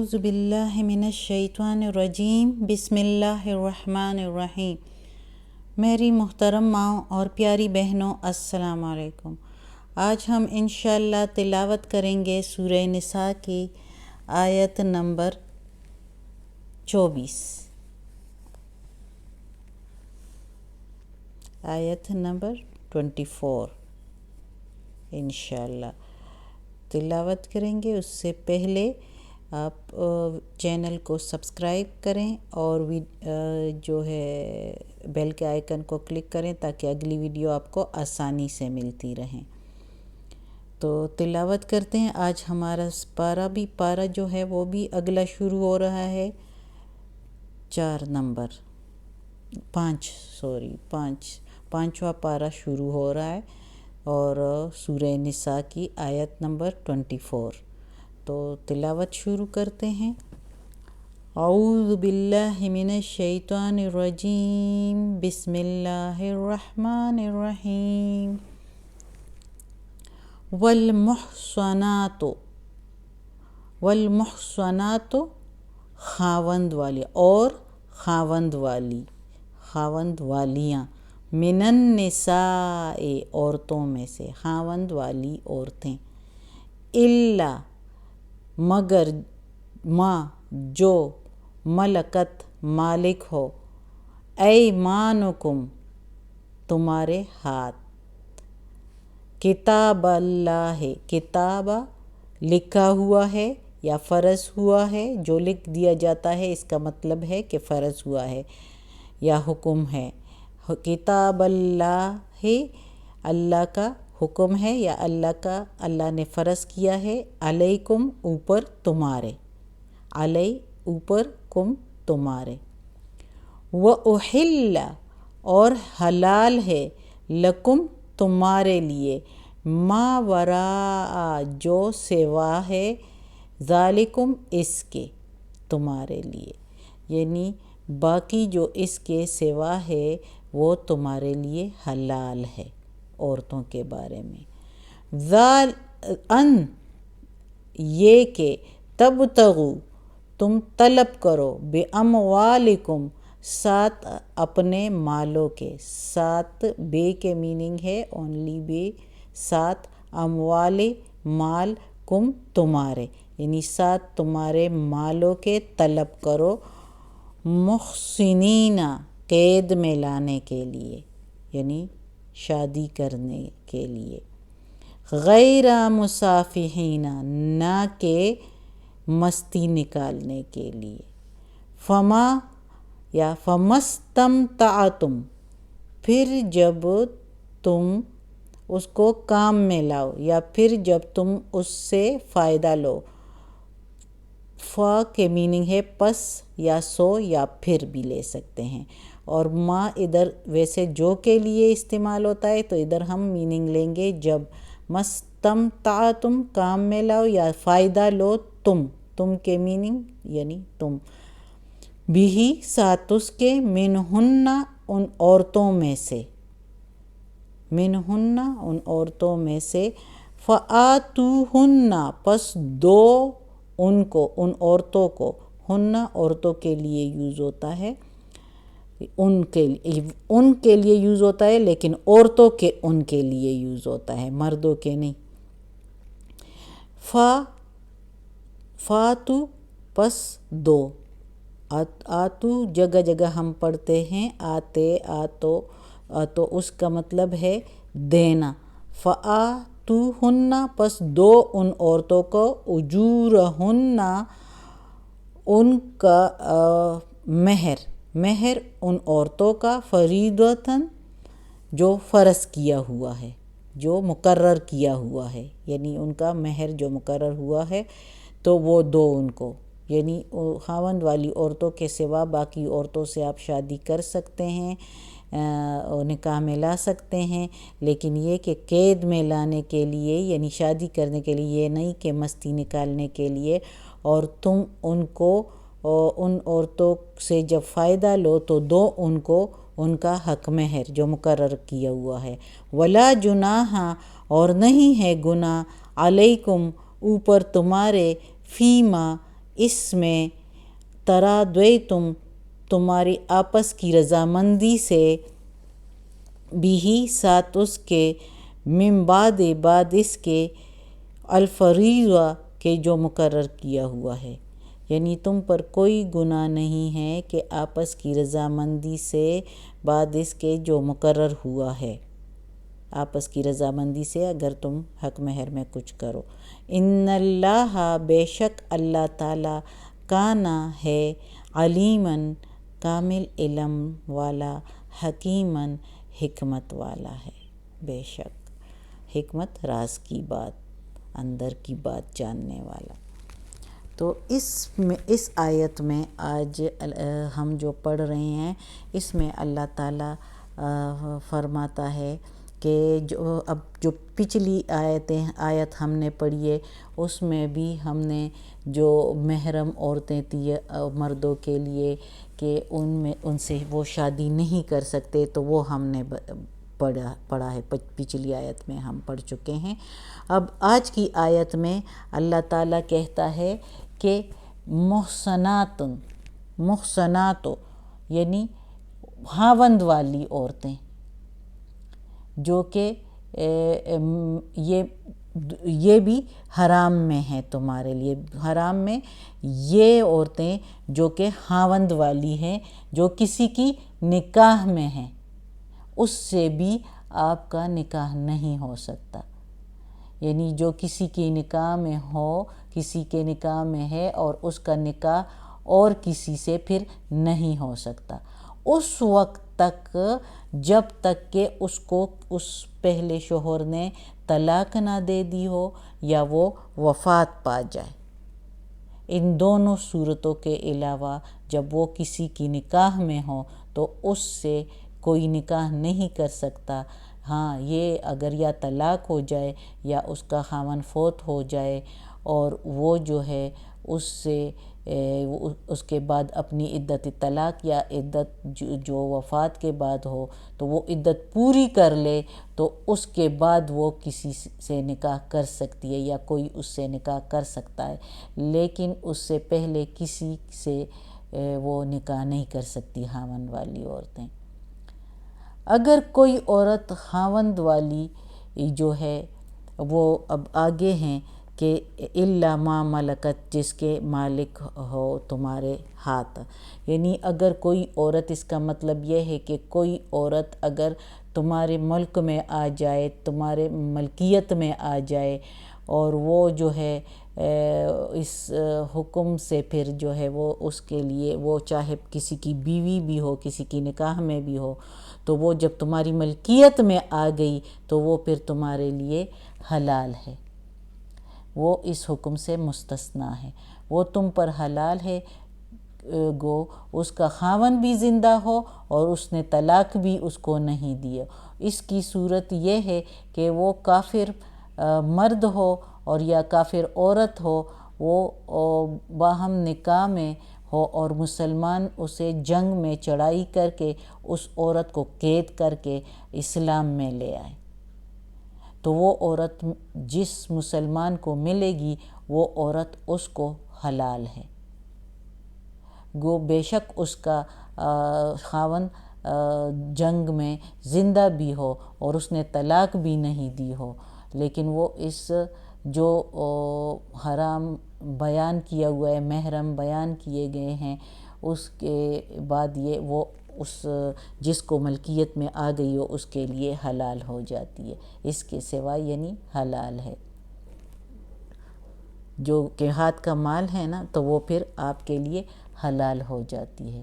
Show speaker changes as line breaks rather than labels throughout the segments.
اعوذ باللہ من الشیطان الرجیم بسم اللہ الرحمن الرحیم۔ میری محترم ماؤں اور پیاری بہنوں، السلام علیکم۔ آج ہم انشاءاللہ تلاوت کریں گے سورہ نساء کی آیت نمبر 24۔ آیت نمبر 24 انشاءاللہ تلاوت کریں گے۔ اس سے پہلے آپ چینل کو سبسکرائب کریں اور جو ہے بیل کے آئیکن کو کلک کریں تاکہ اگلی ویڈیو آپ کو آسانی سے ملتی رہیں۔ تو تلاوت کرتے ہیں۔ آج ہمارا پارہ جو ہے وہ بھی اگلا شروع ہو رہا ہے 5واں پارہ شروع ہو رہا ہے اور سورہ نساء کی آیت نمبر 24۔ تو تلاوت شروع کرتے ہیں۔ اعوذ باللہ من الشیطان الرجیم بسم اللہ الرحمن الرحیم۔ والمحصنات خاوند والی اور خاوند والیاں، من النساء عورتوں میں سے، خاوند والی عورتیں، الا مگر ما جو ملکت مالک ہو، ایمانکم تمہارے ہاتھ، کتاب اللہ کتابہ لکھا ہوا ہے یا فرض ہوا ہے۔ جو لکھ دیا جاتا ہے اس کا مطلب ہے کہ فرض ہوا ہے یا حکم ہے۔ کتاب اللہ اللہ کا حکم ہے یا اللہ نے فرض کیا ہے، علیکم اوپر تمہارے، علی اوپر کم تمہارے، وَأُحِلَّ اور حلال ہے، لکم تمہارے لیے، ما وراء جو سوا ہے، ذالکم اس کے تمہارے لیے، یعنی باقی جو اس کے سوا ہے وہ تمہارے لیے حلال ہے عورتوں کے بارے میں۔ ان یہ کہ تبتغوا تم طلب کرو، بِأَمْوَالِكُمْ ساتھ اپنے مالوں کے، ساتھ بے کے میننگ ہے اونلی بے، ساتھ اموال مال، کم تمہارے، یعنی ساتھ تمہارے مالوں کے طلب کرو، محسنین قید میں لانے کے لیے، یعنی شادی کرنے کے لیے، غیر مسافحین نہ کہ مستی نکالنے کے لیے، فما یا فمستمتعتم پھر جب تم اس کو کام میں لاؤ یا پھر جب تم اس سے فائدہ لو، فا کے میننگ ہے پس یا سو یا پھر بھی لے سکتے ہیں، اور ما ادھر ویسے جو کے لیے استعمال ہوتا ہے تو ادھر ہم میننگ لیں گے جب مستمتعتم کام میں لاؤ یا فائدہ لو تم کے میننگ یعنی تم، بھی ساتھ اس کے، منہن ان عورتوں میں سے، منہن ان عورتوں میں سے، فآتوہن پس دو ان کو، ان عورتوں کو، ہن عورتوں کے لیے یوز ہوتا ہے، ان کے لیے یوز ہوتا ہے لیکن عورتوں کے ان کے لیے یوز ہوتا ہے، مردوں کے نہیں۔ فاتو پس دو، آتو جگہ جگہ ہم پڑھتے ہیں آتے، تو اس کا مطلب ہے دینا، فآتوہن پس دو ان عورتوں کو، اجورہن ان کا مہر ان عورتوں کا، فریضۃً جو فرض کیا ہوا ہے، جو مقرر کیا ہوا ہے، یعنی ان کا مہر جو مقرر ہوا ہے تو وہ دو ان کو، یعنی خاوند والی عورتوں کے سوا باقی عورتوں سے آپ شادی کر سکتے ہیں، نکاح میں لا سکتے ہیں، لیکن یہ کہ قید میں لانے کے لیے یعنی شادی کرنے کے لیے، یہ نہیں کہ مستی نکالنے کے لیے، اور تم ان کو ان عورتوں سے جب فائدہ لو تو دو ان کو ان کا حق مہر جو مقرر کیا ہوا ہے، ولا جناح اور نہیں ہے گناہ، علیکم اوپر تمہارے، فیما اس میں تراضیتم تمہاری آپس کی رضامندی سے، بھی ساتھ اس کے، من بعد اس کے، الفریضہ کے جو مقرر کیا ہوا ہے، یعنی تم پر کوئی گناہ نہیں ہے کہ آپس کی رضامندی سے بعد اس کے جو مقرر ہوا ہے، آپس کی رضامندی سے اگر تم حق مہر میں کچھ کرو۔ ان اللہ بے شک اللہ تعالیٰ کانا ہے، علیماً کامل علم والا، حکیماً حکمت والا ہے، بے شک حکمت راز کی بات، اندر کی بات جاننے والا۔ تو اس آیت میں آج ہم جو پڑھ رہے ہیں، اس میں اللہ تعالیٰ فرماتا ہے کہ جو پچھلی آیت ہم نے پڑھی ہے، اس میں بھی ہم نے جو محرم عورتیں تھیں مردوں کے لیے کہ ان سے وہ شادی نہیں کر سکتے، تو وہ ہم نے پڑھا ہے، پچھلی آیت میں ہم پڑھ چکے ہیں۔ اب آج کی آیت میں اللہ تعالیٰ کہتا ہے کہ محسنات یعنی خاوند والی عورتیں، جو کہ یہ بھی حرام میں ہیں تمہارے لیے، حرام میں یہ عورتیں جو کہ خاوند والی ہیں، جو کسی کی نکاح میں ہیں، اس سے بھی آپ کا نکاح نہیں ہو سکتا، یعنی جو کسی کی نکاح میں ہو، کسی کے نکاح میں ہے اور اس کا نکاح اور کسی سے پھر نہیں ہو سکتا اس وقت تک، جب تک کہ اس کو اس پہلے شوہر نے طلاق نہ دے دی ہو یا وہ وفات پا جائے۔ ان دونوں صورتوں کے علاوہ جب وہ کسی کی نکاح میں ہو تو اس سے کوئی نکاح نہیں کر سکتا۔ ہاں، یہ اگر یا طلاق ہو جائے یا اس کا خاوند فوت ہو جائے اور وہ جو ہے اس سے اس کے بعد اپنی عدت طلاق یا عدت جو وفات کے بعد ہو تو وہ عدت پوری کر لے، تو اس کے بعد وہ کسی سے نکاح کر سکتی ہے یا کوئی اس سے نکاح کر سکتا ہے، لیکن اس سے پہلے کسی سے وہ نکاح نہیں کر سکتی خاوند والی عورتیں۔ اگر کوئی عورت خاوند والی جو ہے وہ اب آگے ہیں کہ الا ما ملکت، جس کے مالک ہو تمہارے ہاتھ، یعنی اگر کوئی عورت، اس کا مطلب یہ ہے کہ کوئی عورت اگر تمہارے ملک میں آ جائے، تمہارے ملکیت میں آ جائے اور وہ جو ہے اس حکم سے پھر جو ہے وہ اس کے لیے، وہ چاہے کسی کی بیوی بھی ہو، کسی کی نکاح میں بھی ہو، تو وہ جب تمہاری ملکیت میں آ گئی تو وہ پھر تمہارے لیے حلال ہے، وہ اس حکم سے مستثنیٰ ہے، وہ تم پر حلال ہے گو اس کا خاوند بھی زندہ ہو اور اس نے طلاق بھی اس کو نہیں دیا۔ اس کی صورت یہ ہے کہ وہ کافر مرد ہو اور یا کافر عورت ہو، وہ باہم نکاح میں ہو اور مسلمان اسے جنگ میں چڑھائی کر کے اس عورت کو قید کر کے اسلام میں لے آئے، تو وہ عورت جس مسلمان کو ملے گی وہ عورت اس کو حلال ہے، گو بے شک اس کا خاوند جنگ میں زندہ بھی ہو اور اس نے طلاق بھی نہیں دی ہو، لیکن وہ اس جو حرام بیان کیا ہوا ہے، محرم بیان کیے گئے ہیں، اس کے بعد یہ وہ اس جس کو ملکیت میں آ گئی ہو اس کے لیے حلال ہو جاتی ہے، اس کے سوا یعنی حلال ہے۔ جو کہ ہاتھ کا مال ہے نا، تو وہ پھر آپ کے لیے حلال ہو جاتی ہے۔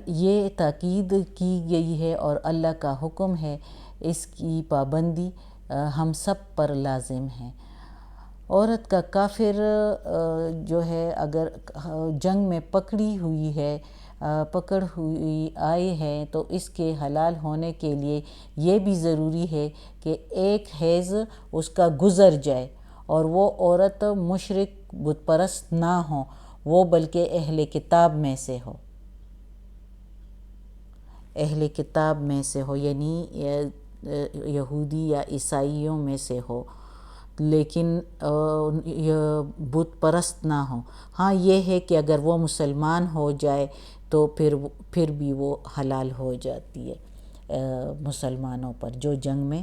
یہ تاکید کی گئی ہے اور اللہ کا حکم ہے، اس کی پابندی ہم سب پر لازم ہے۔ عورت کا کافر جو ہے اگر جنگ میں پکڑی ہوئی آئے ہے تو اس کے حلال ہونے کے لیے یہ بھی ضروری ہے کہ ایک حیض اس کا گزر جائے اور وہ عورت مشرک بت پرست نہ ہو، وہ بلکہ اہل کتاب میں سے ہو، اہل کتاب میں سے ہو، یعنی یہودی یا عیسائیوں میں سے ہو، لیکن بت پرست نہ ہوں. ہاں یہ ہے کہ اگر وہ مسلمان ہو جائے تو پھر بھی وہ حلال ہو جاتی ہے مسلمانوں پر، جو جنگ میں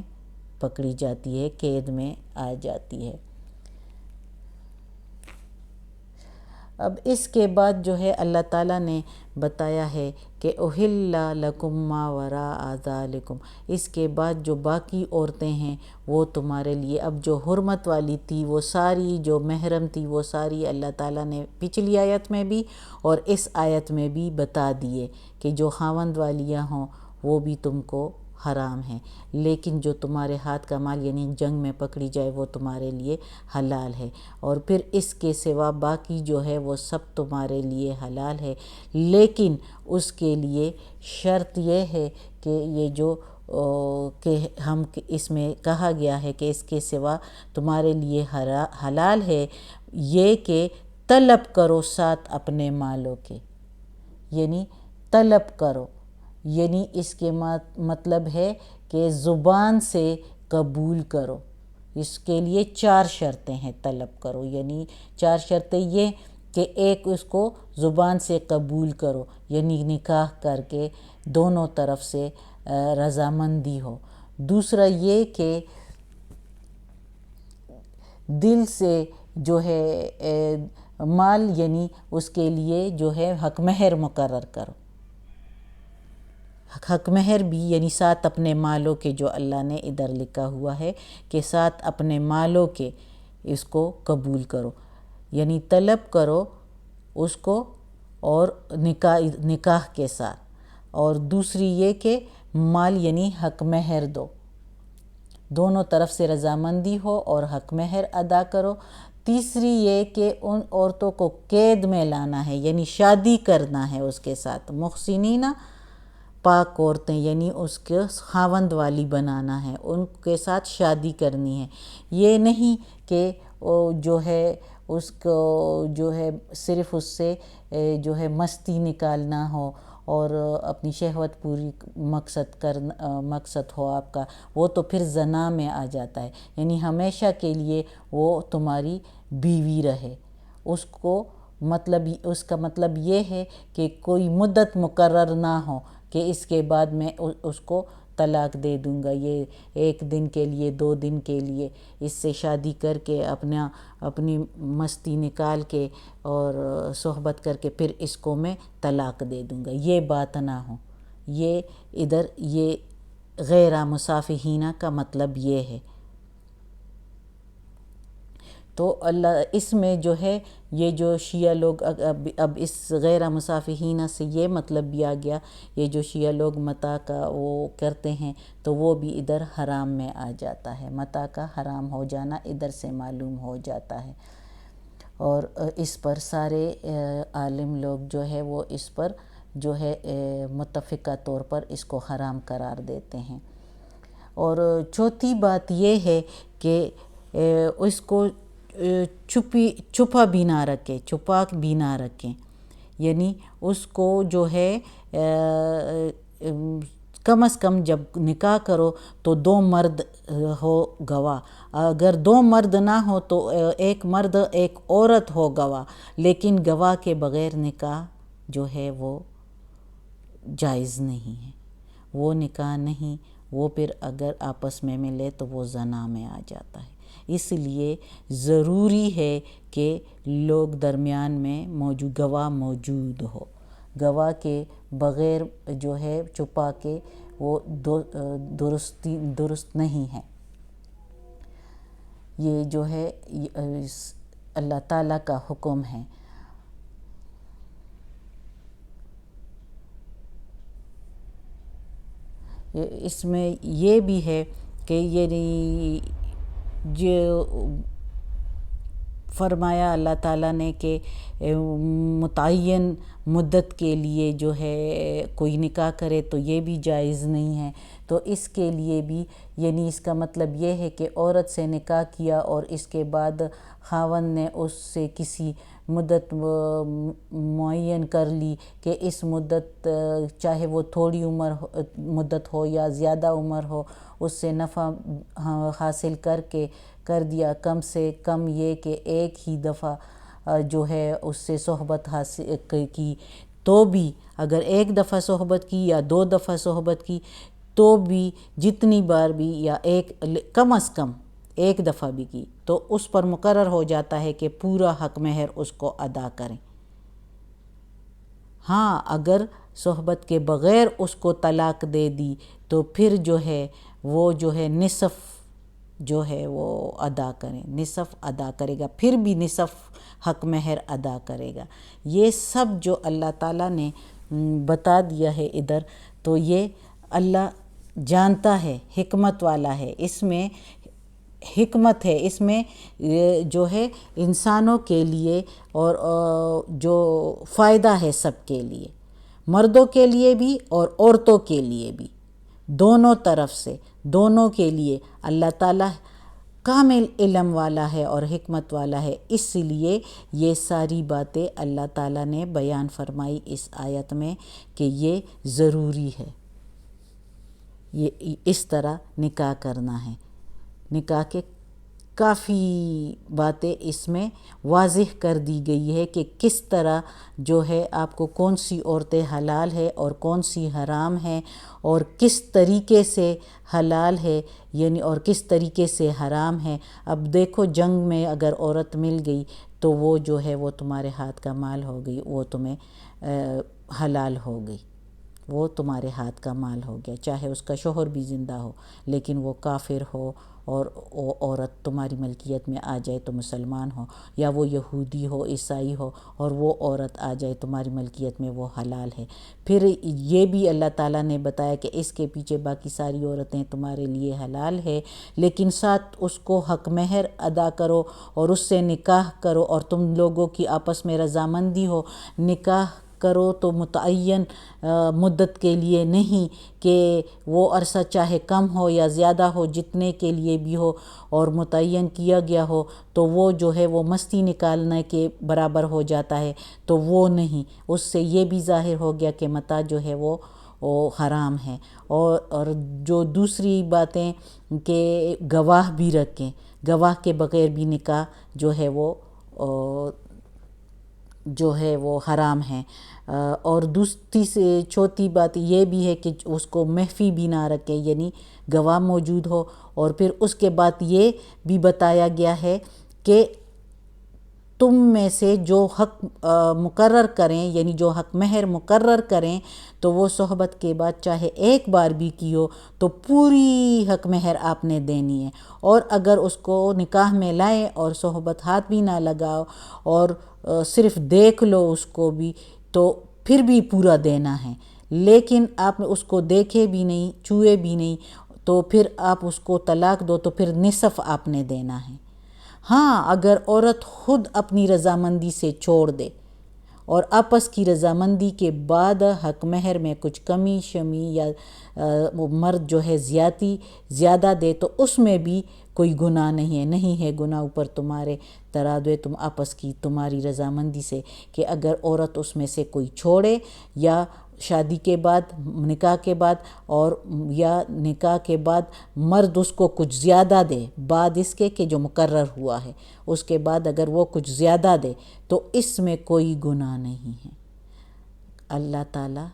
پکڑی جاتی ہے، قید میں آ جاتی ہے. اب اس کے بعد جو ہے اللہ تعالیٰ نے بتایا ہے کہ احل لکم ما وراء ذالکم، اس کے بعد جو باقی عورتیں ہیں وہ تمہارے لیے. اب جو حرمت والی تھی وہ ساری، جو محرم تھی وہ ساری اللہ تعالیٰ نے پچھلی آیت میں بھی اور اس آیت میں بھی بتا دیے کہ جو خاوند والیاں ہوں وہ بھی تم کو حرام ہیں، لیکن جو تمہارے ہاتھ کا مال یعنی جنگ میں پکڑی جائے وہ تمہارے لیے حلال ہے. اور پھر اس کے سوا باقی جو ہے وہ سب تمہارے لیے حلال ہے، لیکن اس کے لیے شرط یہ ہے کہ یہ جو کہ ہم اس میں کہا گیا ہے کہ اس کے سوا تمہارے لیے حلال ہے، یہ کہ طلب کرو ساتھ اپنے مالوں کے. یعنی طلب کرو، یعنی اس کے مطلب ہے کہ زبان سے قبول کرو. اس کے لیے 4 شرطیں ہیں طلب کرو، یعنی 4 شرطیں یہ کہ ایک اس کو زبان سے قبول کرو یعنی نکاح کر کے دونوں طرف سے رضامندی ہو. دوسرا یہ کہ دل سے جو ہے مال یعنی اس کے لیے جو ہے حق مہر مقرر کرو. حق مہر بھی یعنی ساتھ اپنے مالوں کے، جو اللہ نے ادھر لکھا ہوا ہے کہ ساتھ اپنے مالوں کے اس کو قبول کرو، یعنی طلب کرو اس کو اور نکاح کے ساتھ. اور دوسری یہ کہ مال یعنی حق مہر دو، دونوں طرف سے رضامندی ہو اور حق مہر ادا کرو. تیسری یہ کہ ان عورتوں کو قید میں لانا ہے یعنی شادی کرنا ہے اس کے ساتھ. محسنینہ پاک عورتیں یعنی اس کے خاوند والی بنانا ہے، ان کے ساتھ شادی کرنی ہے. یہ نہیں کہ جو ہے اس کو جو ہے صرف اس سے جو ہے مستی نکالنا ہو اور اپنی شہوت پوری مقصد ہو آپ کا، وہ تو پھر زنا میں آ جاتا ہے. یعنی ہمیشہ کے لیے وہ تمہاری بیوی رہے. اس کا مطلب یہ ہے کہ کوئی مدت مقرر نہ ہو کہ اس کے بعد میں اس کو طلاق دے دوں گا، یہ 1 دن کے لیے 2 دن کے لیے اس سے شادی کر کے اپنی مستی نکال کے اور صحبت کر کے پھر اس کو میں طلاق دے دوں گا، یہ بات نہ ہو. یہ ادھر یہ غیر مصافحین کا مطلب یہ ہے. تو اللہ اس میں جو ہے یہ جو شیعہ لوگ اب اس غیر مصافحین سے یہ مطلب بھی آ گیا، یہ جو شیعہ لوگ متاع کا وہ کرتے ہیں تو وہ بھی ادھر حرام میں آ جاتا ہے. متاع کا حرام ہو جانا ادھر سے معلوم ہو جاتا ہے. اور اس پر سارے عالم لوگ جو ہے وہ اس پر جو ہے متفقہ طور پر اس کو حرام قرار دیتے ہیں. اور چوتھی بات یہ ہے کہ اس کو چھپا بھی نہ رکھیں، یعنی اس کو جو ہے کم از کم جب نکاح کرو تو 2 مرد ہو گواہ. اگر 2 مرد نہ ہو تو 1 مرد 1 عورت ہو گواہ، لیکن گواہ کے بغیر نکاح جو ہے وہ جائز نہیں ہے. وہ نکاح نہیں، وہ پھر اگر آپس میں ملے تو وہ زنا میں آ جاتا ہے. اس لیے ضروری ہے کہ لوگ درمیان میں گواہ موجود ہو. گواہ کے بغیر جو ہے چھپا کے وہ درست نہیں ہے. یہ جو ہے اللہ تعالیٰ کا حکم ہے. اس میں یہ بھی ہے کہ یہ جو فرمایا اللہ تعالیٰ نے کہ متعین مدت کے لیے جو ہے کوئی نکاح کرے تو یہ بھی جائز نہیں ہے۔ تو اس کے لیے بھی یعنی اس کا مطلب یہ ہے کہ عورت سے نکاح کیا اور اس کے بعد خاوند نے اس سے کسی مدت معین کر لی کہ اس مدت چاہے وہ تھوڑی مدت ہو یا زیادہ عمر ہو، اس سے نفع حاصل کر دیا، کم سے کم یہ کہ ایک ہی دفعہ جو ہے اس سے صحبت حاصل کی، تو بھی اگر ایک دفعہ صحبت کی یا 2 دفعہ صحبت کی تو بھی جتنی بار بھی یا کم از کم ایک دفعہ بھی کی تو اس پر مقرر ہو جاتا ہے کہ پورا حق مہر اس کو ادا کریں۔ ہاں اگر صحبت کے بغیر اس کو طلاق دے دی تو پھر جو ہے وہ جو ہے نصف جو ہے وہ ادا نصف ادا کرے گا، پھر بھی نصف حق مہر ادا کرے گا۔ یہ سب جو اللہ تعالیٰ نے بتا دیا ہے ادھر، تو یہ اللہ جانتا ہے، حکمت والا ہے، اس میں حکمت ہے، اس میں جو ہے انسانوں کے لیے اور جو فائدہ ہے سب کے لیے، مردوں کے لیے بھی اور عورتوں کے لیے بھی، دونوں طرف سے، دونوں کے لیے اللہ تعالیٰ کامل علم والا ہے اور حکمت والا ہے۔ اس لیے یہ ساری باتیں اللہ تعالیٰ نے بیان فرمائی اس آیت میں کہ یہ ضروری ہے، یہ اس طرح نکاح کرنا ہے۔ نکاح کے کافی باتیں اس میں واضح کر دی گئی ہے کہ کس طرح جو ہے آپ کو کون سی عورتیں حلال ہے اور کون سی حرام ہے، اور کس طریقے سے حلال ہے یعنی اور کس طریقے سے حرام ہے۔ اب دیکھو جنگ میں اگر عورت مل گئی تو وہ جو ہے وہ تمہارے ہاتھ کا مال ہو گئی، وہ تمہیں حلال ہو گئی، وہ تمہارے ہاتھ کا مال ہو گیا، چاہے اس کا شوہر بھی زندہ ہو لیکن وہ کافر ہو اور وہ عورت تمہاری ملکیت میں آ جائے تو مسلمان ہو، یا وہ یہودی ہو عیسائی ہو اور وہ عورت آ جائے تمہاری ملکیت میں، وہ حلال ہے۔ پھر یہ بھی اللہ تعالیٰ نے بتایا کہ اس کے پیچھے باقی ساری عورتیں تمہارے لیے حلال ہے، لیکن ساتھ اس کو حق مہر ادا کرو اور اس سے نکاح کرو، اور تم لوگوں کی آپس میں رضامندی ہو، نکاح کرو تو متعین مدت کے لیے نہیں کہ وہ عرصہ چاہے کم ہو یا زیادہ ہو، جتنے کے لیے بھی ہو اور متعین کیا گیا ہو تو وہ جو ہے وہ مستی نکالنے کے برابر ہو جاتا ہے، تو وہ نہیں، اس سے یہ بھی ظاہر ہو گیا کہ متاع جو ہے وہ حرام ہے۔ اور جو دوسری باتیں کہ گواہ بھی رکھیں، گواہ کے بغیر بھی نکاح جو ہے وہ حرام ہے۔ اور دوسری سے چوتھی بات یہ بھی ہے کہ اس کو مخفی بھی نہ رکھے، یعنی گواہ موجود ہو، اور پھر اس کے بعد یہ بھی بتایا گیا ہے کہ تم میں سے جو حق مقرر کریں یعنی جو حق مہر مقرر کریں تو وہ صحبت کے بعد چاہے ایک بار بھی کی ہو تو پوری حق مہر آپ نے دینی ہے، اور اگر اس کو نکاح میں لائیں اور صحبت ہاتھ بھی نہ لگاؤ اور صرف دیکھ لو اس کو بھی تو پھر بھی پورا دینا ہے، لیکن آپ اس کو دیکھے بھی نہیں، چھوئے بھی نہیں تو پھر آپ اس کو طلاق دو تو پھر نصف آپ نے دینا ہے۔ ہاں اگر عورت خود اپنی رضامندی سے چھوڑ دے اور آپس کی رضامندی کے بعد حق مہر میں کچھ کمی شمی یا مرد جو ہے زیادہ دے تو اس میں بھی کوئی گناہ نہیں ہے گناہ اوپر تمہارے ترادوے تم آپس کی تمہاری رضامندی سے، کہ اگر عورت اس میں سے کوئی چھوڑے یا شادی کے بعد نکاح کے بعد اور یا نکاح کے بعد مرد اس کو کچھ زیادہ دے بعد اس کے کہ جو مقرر ہوا ہے، اس کے بعد اگر وہ کچھ زیادہ دے تو اس میں کوئی گناہ نہیں ہے۔ اللہ تعالیٰ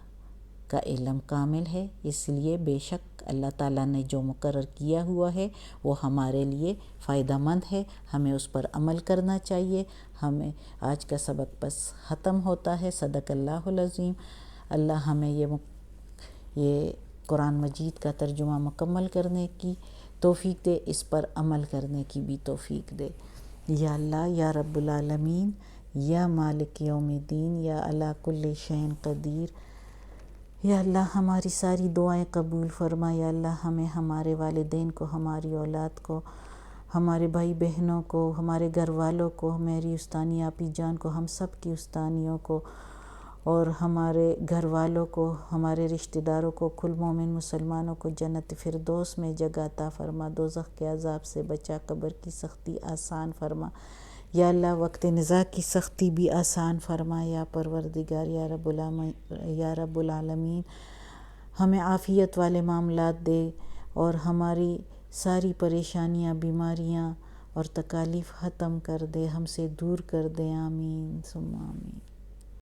کا علم کامل ہے، اس لیے بے شک اللہ تعالیٰ نے جو مقرر کیا ہوا ہے وہ ہمارے لیے فائدہ مند ہے، ہمیں اس پر عمل کرنا چاہیے۔ ہمیں آج کا سبق بس ختم ہوتا ہے۔ صدق اللہ العظیم۔ اللہ ہمیں یہ قرآن مجید کا ترجمہ مکمل کرنے کی توفیق دے، اس پر عمل کرنے کی بھی توفیق دے۔ یا اللہ یا رب العالمین، یا مالک یوم الدین، یا علی کل شیء قدیر، یا اللہ ہماری ساری دعائیں قبول فرما۔ یا اللہ ہمیں، ہمارے والدین کو، ہماری اولاد کو، ہمارے بھائی بہنوں کو، ہمارے گھر والوں کو، میری استانی آپی جان کو، ہم سب کی استانیوں کو اور ہمارے گھر والوں کو، ہمارے رشتہ داروں کو، کل مومن مسلمانوں کو جنت فردوس میں جگہ عطا فرما، دوزخ کے عذاب سے بچا، قبر کی سختی آسان فرما، یا اللہ وقت نزاع کی سختی بھی آسان فرما، یا پروردگار یا رب العالمین ہمیں عافیت والے معاملات دے اور ہماری ساری پریشانیاں، بیماریاں اور تکالیف ختم کر دے، ہم سے دور کر دے، آمین ثم آمین۔